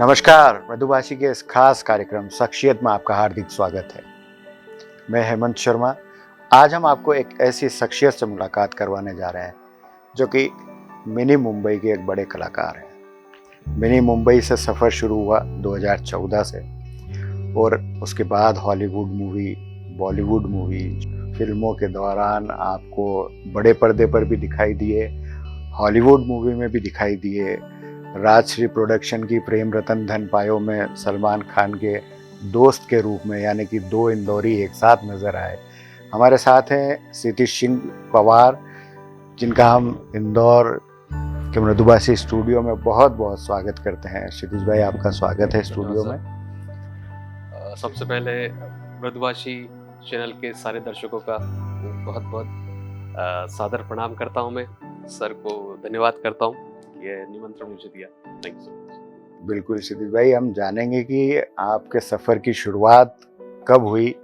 नमस्कार, मृदुभाषी के इस खास कार्यक्रम शख्सियत में आपका हार्दिक स्वागत है। मैं हेमंत शर्मा। आज हम आपको एक ऐसी शख्सियत से मुलाकात करवाने जा रहे हैं जो कि मिनी मुंबई के एक बड़े कलाकार हैं। मिनी मुंबई से सफ़र शुरू हुआ 2014 से और उसके बाद हॉलीवुड मूवी, बॉलीवुड मूवी, फिल्मों के दौरान आपको बड़े पर्दे पर भी दिखाई दिए, हॉलीवुड मूवी में भी दिखाई दिए। राजश्री प्रोडक्शन की प्रेम रतन धन पायो में सलमान खान के दोस्त के रूप में, यानी कि दो इंदौरी एक साथ नजर आए। हमारे साथ हैं क्षितिज सिंह पवार, जिनका हम इंदौर के मृदुभाषी स्टूडियो में बहुत बहुत स्वागत करते हैं। क्षितिज भाई, आपका स्वागत है स्टूडियो में। सबसे पहले मृदुभाषी चैनल के सारे दर्शकों का बहुत बहुत सादर प्रणाम करता हूं। मैं सर को धन्यवाद करता हूं, ये निमंत्रण मुझे दिया। Thank you so much. बिल्कुल क्षितिज भाई, हम जानेंगे कि आपके सफ़र की शुरुआत कब हुई,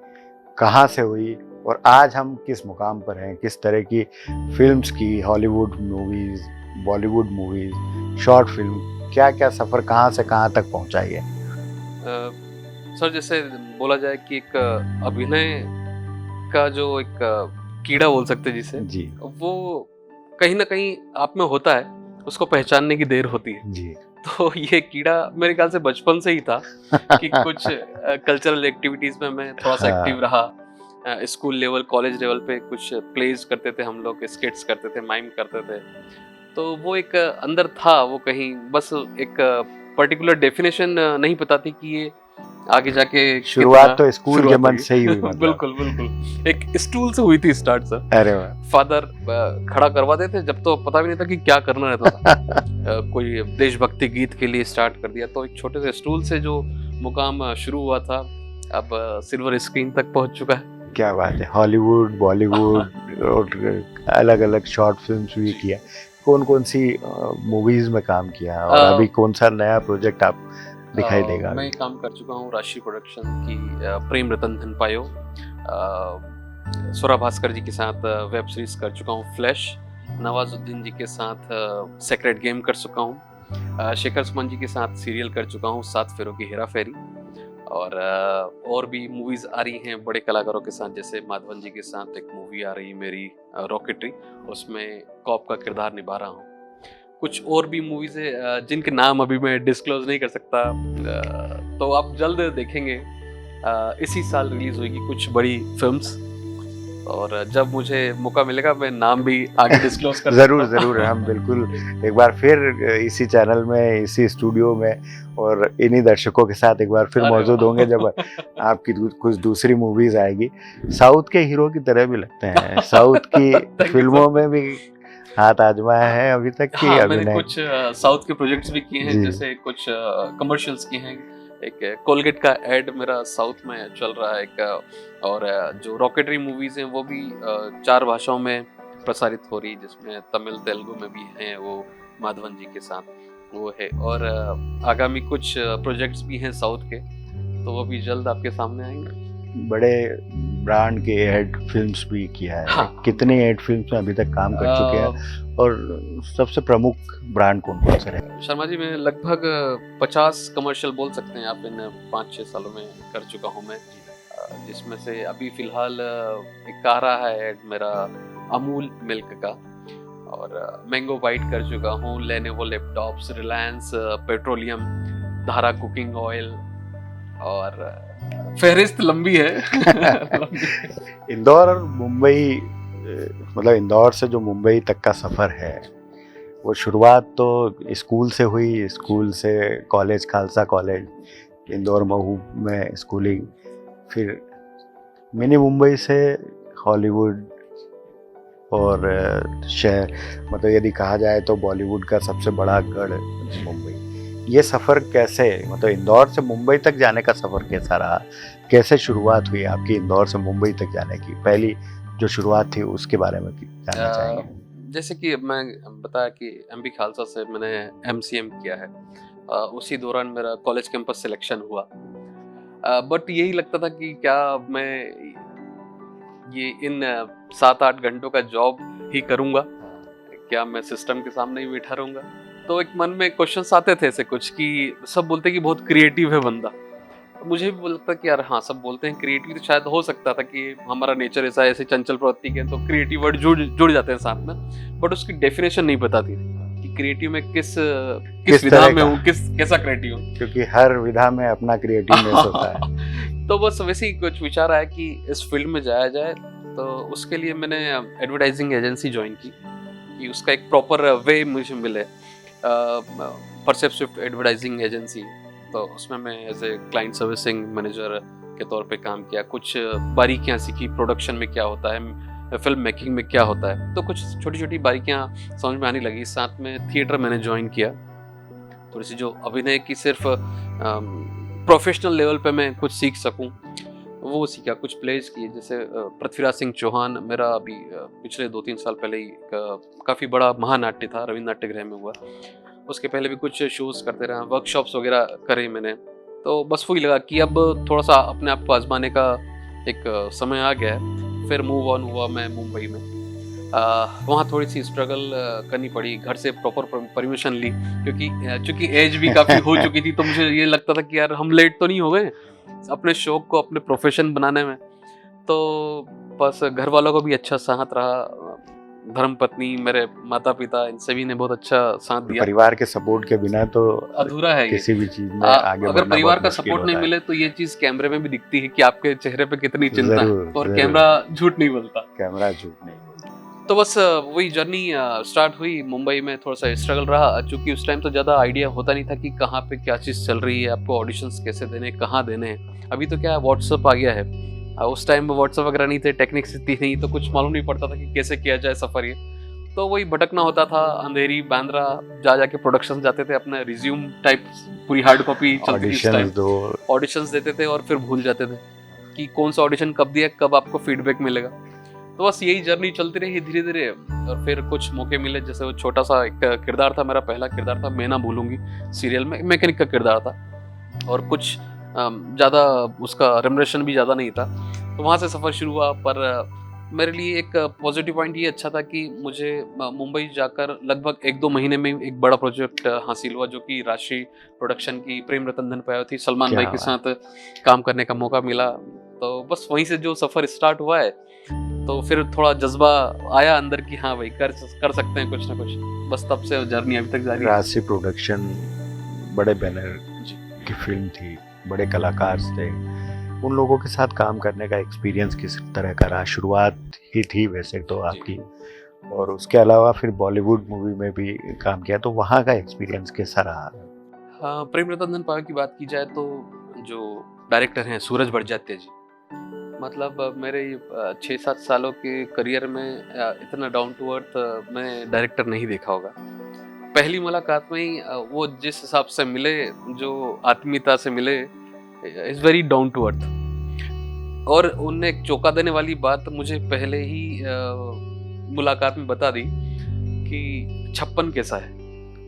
कहाँ से हुई और आज हम किस मुकाम पर हैं, किस तरह की फिल्म्स की, Hollywood movies, Bollywood movies, short film, क्या क्या सफ़र कहाँ से कहाँ तक पहुँचाई है। सर, जैसे बोला जाए कि एक अभिनय का जो एक कीड़ा बोल सकते हैं जिसे, जी वो कहीं ना कहीं आप में होता है, उसको पहचानने की देर होती है। जी। तो ये कीड़ा मेरे ख्याल से बचपन से ही था कि कुछ कल्चरल एक्टिविटीज में मैं थोड़ा सा एक्टिव रहा। स्कूल लेवल, कॉलेज लेवल पे कुछ प्लेज करते थे हम लोग, स्किट्स करते थे, माइम करते थे। तो वो एक अंदर था, वो कहीं बस एक पर्टिकुलर डेफिनेशन नहीं पता थी कि ये आगे जाके शुरुआत तो स्कूल के मंच से ही हुई मतलब। बिल्कुल बिल्कुल, एक स्टूल से हुई थी स्टार्ट सर। अरे वाह। फादर खड़ा करवाते थे, जब तो पता भी नहीं था कि क्या करना रहता था। कोई देशभक्ति गीत के लिए स्टार्ट कर दिया, तो एक छोटे से स्टूल से जो मुकाम शुरू हुआ था, अब सिल्वर स्क्रीन तक पहुंच चुका है। क्या बात है। हॉलीवुड, बॉलीवुड और अलग अलग शॉर्ट फिल्म्स भी किया। कौन कौन सी मूवीज में काम किया और अभी कौन सा नया प्रोजेक्ट आप दिखाई देगा? मैं काम कर चुका हूँ राजश्री प्रोडक्शन की प्रेम रतन धन पायो। स्वरा भास्कर जी के साथ वेब सीरीज कर चुका हूँ फ्लैश। नवाजुद्दीन जी के साथ सेक्रेट गेम कर चुका हूँ। शेखर सुमन जी के साथ सीरियल कर चुका हूँ 7 फेरों की हेरा फेरी। और भी मूवीज आ रही हैं बड़े कलाकारों के साथ, जैसे माधवन जी के साथ एक मूवी आ रही है मेरी रॉकेटरी, उसमें कॉप का किरदार निभा रहा हूँ। कुछ और भी मूवीज है जिनके नाम अभी मैं डिस्क्लोज नहीं कर सकता, तो आप जल्द देखेंगे। इसी साल रिलीज होगी कुछ बड़ी फिल्म्स, और जब मुझे मौका मिलेगा मैं नाम भी आगे डिस्क्लोज कर जरूर जरूर। हम बिल्कुल एक बार फिर इसी चैनल में, इसी स्टूडियो में और इन्हीं दर्शकों के साथ एक बार फिर मौजूद होंगे जब आपकी कुछ दूसरी मूवीज आएगी। साउथ के हीरो की तरह भी लगते हैं, साउथ की फिल्मों में भी हाथ आजमाया है अभी तक की? हाँ, अभिनय मैंने कुछ साउथ के प्रोजेक्ट्स भी किए हैं, जैसे कुछ कमर्शियल्स किए हैं। एक कोलगेट का एड मेरा साउथ में चल रहा है एक, और जो रॉकेटरी मूवीज हैं वो भी 4 भाषाओं में प्रसारित हो रही है, जिसमें तमिल, तेलुगु में भी हैं वो माधवन जी के साथ वो है। और आगामी कुछ प्रोजेक्ट्स भी हैं साउथ के, तो वो भी जल्द आपके सामने आएंगे। बड़े ब्रांड के एड फिल्म्स भी किया है। हाँ। कितने एड फिल्म्स में अभी तक काम कर चुके हैं और सबसे प्रमुख ब्रांड कौन कौन से रहे? शर्मा जी, मैं लगभग 50 कमर्शियल बोल सकते हैं आप, इन 5-6 सालों में कर चुका हूँ मैं। जिसमें से अभी फिलहाल एक आ रहा है एड मेरा अमूल मिल्क का, और मैंगो बाइट कर चुका हूँ, लेनोवो लैपटॉप्स, रिलायंस पेट्रोलियम, धारा कुकिंग ऑयल, और फहरिस्त लंबी है। इंदौर और मुंबई, मतलब इंदौर से जो मुंबई तक का सफ़र है, वो शुरुआत तो स्कूल से हुई। स्कूल से कॉलेज, खालसा कॉलेज, इंदौर महू में स्कूलिंग, फिर मिनी मुंबई से हॉलीवुड और शहर, मतलब यदि कहा जाए तो बॉलीवुड का सबसे बड़ा गढ़ मुंबई। ये सफ़र कैसे, मतलब इंदौर से मुंबई तक जाने का सफ़र कैसा रहा? कैसे शुरुआत हुई आपकी इंदौर से मुंबई तक जाने की? पहली जो शुरुआत थी उसके बारे में जानना चाहेंगे। जैसे कि मैं बताया कि एमबी खालसा से मैंने एमसीएम किया है, उसी दौरान मेरा कॉलेज कैंपस सिलेक्शन हुआ। बट यही लगता था कि क्या मैं ये इन 7-8 घंटों का जॉब ही करूँगा, क्या मैं सिस्टम के सामने ही बैठा रहूँगा? तो एक मन में क्वेश्चंस आते थे ऐसे कुछ कि सब बोलते कि बहुत क्रिएटिव है बंदा। मुझे भी लगता कि यार हाँ, सब बोलते हैं क्रिएटिव, तो शायद हो सकता था कि हमारा नेचर ऐसा है, ऐसे चंचल प्रवृत्ति के, तो क्रिएटिव वर्ड जुड़ जुड़ जाते हैं साथ में, बट उसकी डेफिनेशन नहीं बताती कि क्रिएटिव में किस किस विधा तरह में का? हूँ, कैसा क्रिएटिव हूँ। क्योंकि हर विधा में अपना क्रिएटिवनेस होता है। तो बस वैसे ही कुछ विचार आया कि इस फील्ड में जाया जाए, तो उसके लिए मैंने एडवर्टाइजिंग एजेंसी ज्वाइन की कि उसका एक प्रॉपर वे मुझे मिले। परसेप्टिव एडवर्टाइजिंग एजेंसी, तो उसमें मैं as a client servicing manager के तौर पे काम किया। कुछ बारीकियां सीखी, प्रोडक्शन में क्या होता है, फिल्म मेकिंग में क्या होता है, तो कुछ छोटी छोटी बारीकियां समझ में आने लगी। साथ में थिएटर मैंने ज्वाइन किया, थोड़ी सी जो अभिनय की सिर्फ प्रोफेशनल लेवल पे मैं कुछ सीख सकूं वो सीखा। कुछ प्लेज किए, जैसे पृथ्वीराज सिंह चौहान मेरा अभी पिछले 2-3 साल पहले ही काफ़ी बड़ा महानाट्य था, रविंद्र नाट्यगृह में हुआ। उसके पहले भी कुछ शोज करते रहे, वर्कशॉप्स वगैरह करे मैंने। तो बस वही लगा कि अब थोड़ा सा अपने आप को आजमाने का एक समय आ गया है। फिर मूव ऑन हुआ मैं मुंबई में। वहाँ थोड़ी सी स्ट्रगल करनी पड़ी, घर से प्रॉपर परमिशन ली, क्योंकि चूंकि एज भी काफ़ी हो चुकी थी, तो मुझे ये लगता था कि यार हम लेट तो नहीं हो गए अपने शौक को अपने प्रोफेशन बनाने में। तो बस घर वालों को भी अच्छा साथ रहा, धर्मपत्नी, मेरे माता पिता, इन सभी ने बहुत अच्छा साथ दिया। परिवार के सपोर्ट के बिना तो अधूरा है ये। किसी भी चीज में आगे अगर बढ़ना परिवार बहुत का मुश्किल सपोर्ट नहीं होता है। मिले तो ये चीज कैमरे में भी दिखती है कि आपके चेहरे पे कितनी चिंता है, जरूर, और जरूर। कैमरा झूठ नहीं बोलता। कैमरा झूठ नहीं बोलता। तो बस वही जर्नी स्टार्ट हुई। मुंबई में थोड़ा सा स्ट्रगल रहा, क्योंकि उस टाइम तो ज़्यादा आइडिया होता नहीं था कि कहाँ पे क्या चीज़ चल रही है, आपको ऑडिशंस कैसे देने, कहाँ देने हैं। अभी तो क्या व्हाट्सअप आ गया है, उस टाइम में व्हाट्सअप वगैरह नहीं थे, टेक्निक्स इतनी नहीं, तो कुछ मालूम नहीं पड़ता था कि कैसे किया जाए सफ़र ये। तो वही भटकना होता था, अंधेरी बांद्रा जा जाके प्रोडक्शन जाते थे, अपना रिज्यूम टाइप पूरी हार्ड कॉपी चलती थी उस टाइम, ऑडिशंस दो, ऑडिशंस देते थे और फिर भूल जाते थे कि कौन सा ऑडिशन कब दिया, कब आपको फीडबैक मिलेगा। तो बस यही जर्नी चलती रही धीरे धीरे, और फिर कुछ मौके मिले। जैसे वो छोटा सा एक किरदार था, मेरा पहला किरदार था, मैं ना भूलूंगी सीरियल में, मैकेनिक का किरदार था, और कुछ ज़्यादा उसका रेमुनरेशन भी ज़्यादा नहीं था। तो वहाँ से सफ़र शुरू हुआ। पर मेरे लिए एक पॉजिटिव पॉइंट ये अच्छा था कि मुझे मुंबई जाकर लगभग 1-2 महीने में एक बड़ा प्रोजेक्ट हासिल हुआ, जो कि राशि प्रोडक्शन की प्रेम रतन धन पाया थी, सलमान भाई के साथ काम करने का मौका मिला। तो बस वहीं से जो सफ़र स्टार्ट हुआ है, तो फिर थोड़ा जज्बा आया अंदर कि हाँ भाई कर सकते हैं कुछ ना कुछ। बस तब से जर्नी अभी तक जारी है। राशि प्रोडक्शन बड़े बैनर जी। की फिल्म थी, बड़े कलाकार थे, उन लोगों के साथ काम करने का एक्सपीरियंस किस तरह का रहा? शुरुआत ही थी वैसे तो आपकी, और उसके अलावा फिर बॉलीवुड मूवी में भी काम किया, तो वहाँ का एक्सपीरियंस कैसा रहा? हाँ, प्रेम रतन धन पाया की बात की जाए तो जो डायरेक्टर हैं सूरज बड़जात्या जी, मतलब मेरे 6-7 सालों के करियर में इतना डाउन टू अर्थ मैं डायरेक्टर नहीं देखा होगा। पहली मुलाकात में ही वो जिस हिसाब से मिले, जो आत्मीयता से मिले, is very down to earth. और उनने एक चौंका देने वाली बात मुझे पहले ही मुलाकात में बता दी कि 56 कैसा है।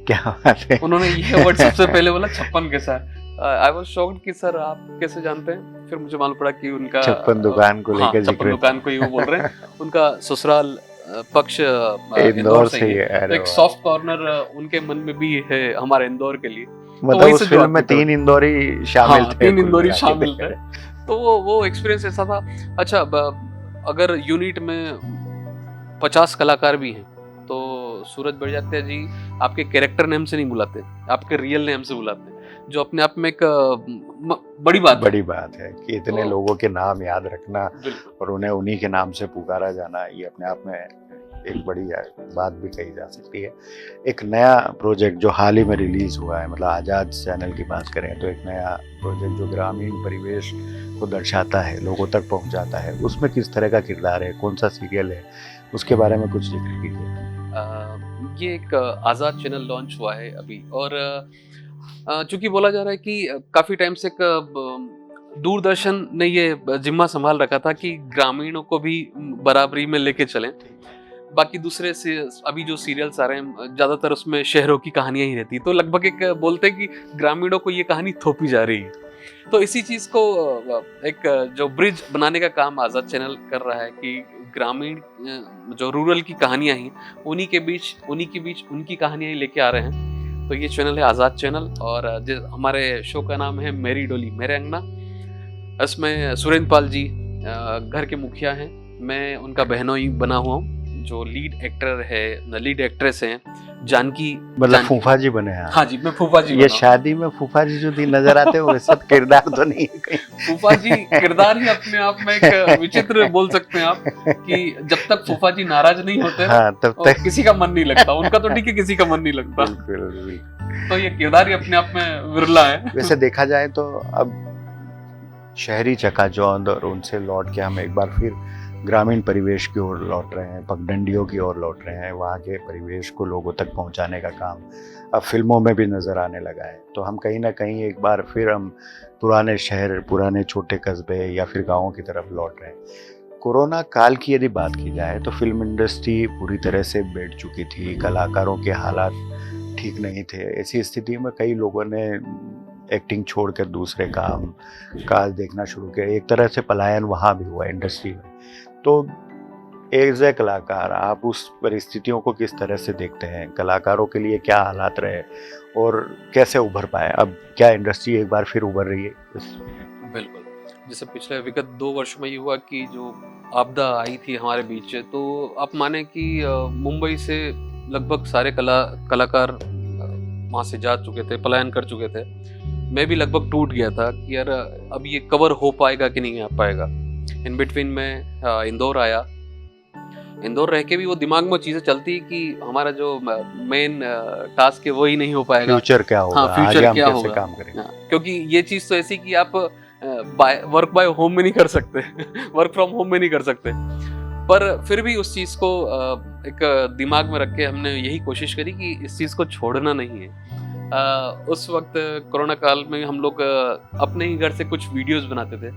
क्या बात है? उन्होंने ये वर्ड सबसे पहले बोला, 56 कैसा है। आई वाज शॉक्ड कि सर आप कैसे जानते हैं? फिर मुझे मालूम पड़ा कि उनका 56 दुकान को लेकर जिक्र, 56 दुकान को ही वो बोल रहे हैं। उनका ससुराल पक्ष इंदौर से ही है। तो एक सॉफ्ट कॉर्नर उनके मन में भी है हमारे इंदौर के लिए। मतलब उस फिल्म में 3 इंदौरी शामिल थे। 3 इंदौरी शामिल थे। तो वो एक्सपीरियंस ऐसा था। अच्छा, अगर यूनिट में 50 कलाकार भी हैं, तो सूरज बड़जात्या जी आपके कैरेक्टर नेम से नहीं बुलाते, आपके रियल नेम से बुलाते हैं, जो अपने आप में एक बड़ी बात है कि इतने लोगों के नाम याद रखना और उन्हें उन्हीं के नाम से पुकारा जाना, ये अपने आप में एक बड़ी बात भी कही जा सकती है। एक नया प्रोजेक्ट जो हाल ही में रिलीज हुआ है, मतलब आज़ाद चैनल की बात करें तो एक नया प्रोजेक्ट जो ग्रामीण परिवेश को दर्शाता है, लोगों तक पहुंचाता है, उसमें किस तरह का किरदार है, कौन सा सीरियल है, उसके बारे में कुछ जिक्र कीजिए। ये एक आज़ाद चैनल लॉन्च हुआ है अभी, और चूंकि बोला जा रहा है कि काफ़ी टाइम से दूरदर्शन ने ये जिम्मा संभाल रखा था कि ग्रामीणों को भी बराबरी में लेके चलें। बाकी दूसरे से अभी जो सीरियल्स आ रहे हैं, ज़्यादातर उसमें शहरों की कहानियाँ ही रहती, तो लगभग एक बोलते हैं कि ग्रामीणों को ये कहानी थोपी जा रही है। तो इसी चीज़ को एक जो ब्रिज बनाने का काम आज़ाद चैनल कर रहा है कि ग्रामीण जो रूरल की कहानियाँ हैं, उन्हीं के बीच उनकी कहानियाँ ही लेके आ रहे हैं। तो ये चैनल है आज़ाद चैनल, और हमारे शो का नाम है मेरी डोली मेरे अंगना। इसमें सुरेंद्र पाल जी घर के मुखिया हैं, मैं उनका बहनोई बना हुआ हूँ। जो लीड एक्ट्रेस हैं जानकी, मतलब फूफा जी बने हैं। हाँ जी, मैं फूफा जी ये शादी में फूफा जी जो नजर आते हैं वो सब किरदार तो नहीं है कहीं। फूफा जी किरदार ही अपने आप में एक विचित्र बोल सकते हैं आप, कि जब तक फूफा जी नाराज नहीं होते हाँ, तब तक किसी का मन नहीं लगता। उनका तो ठीक है, किसी का मन नहीं लगता। बिल्कुल। तो ये किरदार ही अपने आप में विरला है। वैसे देखा जाए तो अब शहरी चकाचौंध और उनसे लौट के हम एक बार फिर ग्रामीण परिवेश की ओर लौट रहे हैं, पगडंडियों की ओर लौट रहे हैं। वहाँ के परिवेश को लोगों तक पहुँचाने का काम अब फिल्मों में भी नज़र आने लगा है। तो हम कहीं ना कहीं एक बार फिर हम पुराने शहर, पुराने छोटे कस्बे या फिर गाँवों की तरफ लौट रहे हैं। कोरोना काल की यदि बात की जाए तो फिल्म इंडस्ट्री पूरी तरह से बैठ चुकी थी, कलाकारों के हालात ठीक नहीं थे। ऐसी स्थिति में कई लोगों ने एक्टिंग छोड़कर दूसरे काम काज देखना शुरू किया। एक तरह से पलायन वहाँ भी हुआ इंडस्ट्री में। तो एज ए कलाकार आप उस परिस्थितियों को किस तरह से देखते हैं? कलाकारों के लिए क्या हालात रहे और कैसे उभर पाए? अब क्या इंडस्ट्री एक बार फिर उभर रही है? बिल्कुल, जैसे पिछले विगत 2 वर्ष में ये हुआ कि जो आपदा आई थी हमारे बीच, तो आप माने कि मुंबई से लगभग सारे कलाकार वहाँ से जा चुके थे, पलायन कर चुके थे। मैं भी लगभग टूट गया था कि यार अब ये कवर हो पाएगा कि नहीं आ पाएगा। इन बिटवीन में इंदौर आया। इंदौर रह के भी वो दिमाग में चीज़ें चलती कि हमारा जो मेन टास्क है वही नहीं हो पाएगा। फ्यूचर क्या होगा? हाँ, फ्यूचर आगे क्या हम कैसे होगा? काम करेंगे? क्योंकि ये चीज़ तो ऐसी कि आप वर्क बाय होम में नहीं कर सकते वर्क फ्रॉम होम में नहीं कर सकते। पर फिर भी उस चीज़ को एक दिमाग में रख के हमने यही कोशिश करी कि इस चीज़ को छोड़ना नहीं है। उस वक्त कोरोना काल में हम लोग अपने ही घर से कुछ वीडियोस बनाते थे,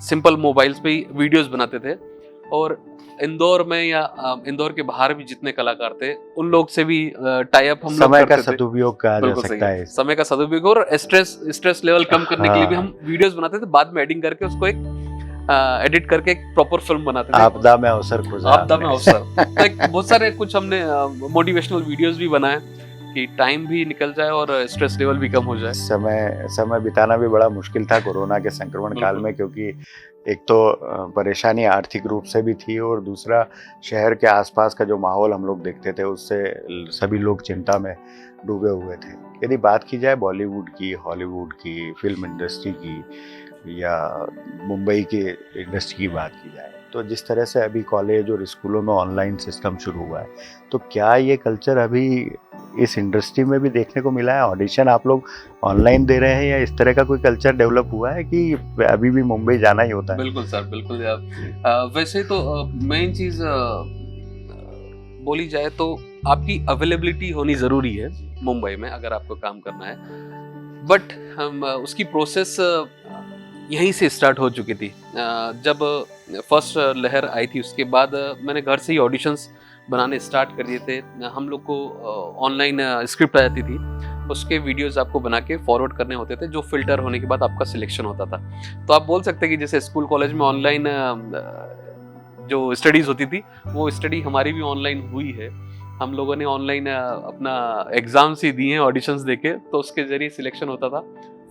सिंपल मोबाइल्स पे ही वीडियोस बनाते थे, और इंदौर में या इंदौर के बाहर भी जितने कलाकार थे उन लोग से भी टाई अप हम लोग समय करते का सदुपयोग कहा जा सकता है। समय का सदुपयोग और स्ट्रेस लेवल कम करने के लिए भी हम वीडियोस बनाते थे, बाद में एडिटिंग करके उसको एक एडिट करके एक प्रॉपर फिल्म बनाते थे। आपदा में अवसर खोजा। आपदा में अवसर। तो एक बहुत सारे कुछ हमने मोटिवेशनल वीडियोस भी बनाए कि टाइम भी निकल जाए और स्ट्रेस लेवल भी कम हो जाए। समय बिताना भी बड़ा मुश्किल था कोरोना के संक्रमण काल में, क्योंकि एक तो परेशानी आर्थिक रूप से भी थी और दूसरा शहर के आसपास का जो माहौल हम लोग देखते थे उससे सभी लोग चिंता में डूबे हुए थे। यदि बात की जाए बॉलीवुड की, हॉलीवुड की, फिल्म इंडस्ट्री की या मुंबई की इंडस्ट्री की बात की जाए, तो जिस तरह से अभी कॉलेज और स्कूलों में ऑनलाइन सिस्टम शुरू हुआ है, तो क्या ये कल्चर अभी इस इंडस्ट्री में भी देखने को मिला है? ऑडिशन आप लोग ऑनलाइन दे रहे हैं या इस तरह का कोई कल्चर डेवलप हुआ है कि अभी भी मुंबई जाना ही होता है? बिल्कुल सर, बिल्कुल। वैसे तो मेन चीज़ बोली जाए तो आपकी अवेलेबिलिटी होनी ज़रूरी है मुंबई में अगर आपको काम करना है, बट हम उसकी प्रोसेस यहीं से स्टार्ट हो चुकी थी। जब फर्स्ट लहर आई थी उसके बाद मैंने घर से ही ऑडिशंस बनाने स्टार्ट कर दिए थे। हम लोग को ऑनलाइन स्क्रिप्ट आ जाती थी, उसके वीडियोस आपको बना के फॉरवर्ड करने होते थे, जो फिल्टर होने के बाद आपका सिलेक्शन होता था। तो आप बोल सकते हैं कि जैसे स्कूल कॉलेज में ऑनलाइन जो स्टडीज़ होती थी वो स्टडी हमारी भी ऑनलाइन हुई है। हम लोगों ने ऑनलाइन अपना एग्ज़ाम्स ही दिए हैं ऑडिशंस देके, तो उसके ज़रिए सिलेक्शन होता था।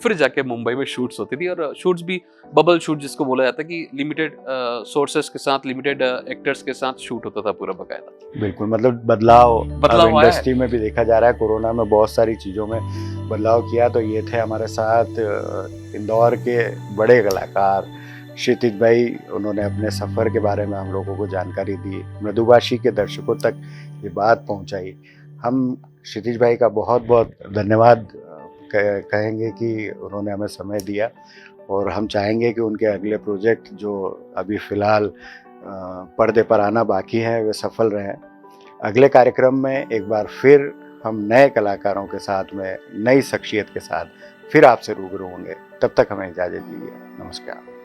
फिर जाके मुंबई में शूट्स होती थी, और शूट्स भी बबल शूट जिसको बोला जाता है कि लिमिटेड सोर्सेस के साथ, लिमिटेड एक्टर्स के साथ शूट होता था पूरा बकायदा। बिल्कुल, मतलब बदलाव इंडस्ट्री में भी देखा जा रहा है। कोरोना में बहुत सारी चीज़ों में बदलाव किया। तो ये थे हमारे साथ इंदौर के बड़े कलाकार क्षितिज भाई। उन्होंने अपने सफ़र के बारे में हम लोगों को जानकारी दी, मृदुभाषी के दर्शकों तक ये बात पहुंचाई। हम क्षितिज भाई का बहुत बहुत धन्यवाद कहेंगे कि उन्होंने हमें समय दिया, और हम चाहेंगे कि उनके अगले प्रोजेक्ट जो अभी फ़िलहाल पर्दे पर आना बाकी हैं वे सफल रहें। अगले कार्यक्रम में एक बार फिर हम नए कलाकारों के साथ में, नई शख्सियत के साथ फिर आपसे रूबरू होंगे। तब तक हमें इजाज़त दीजिए। नमस्कार।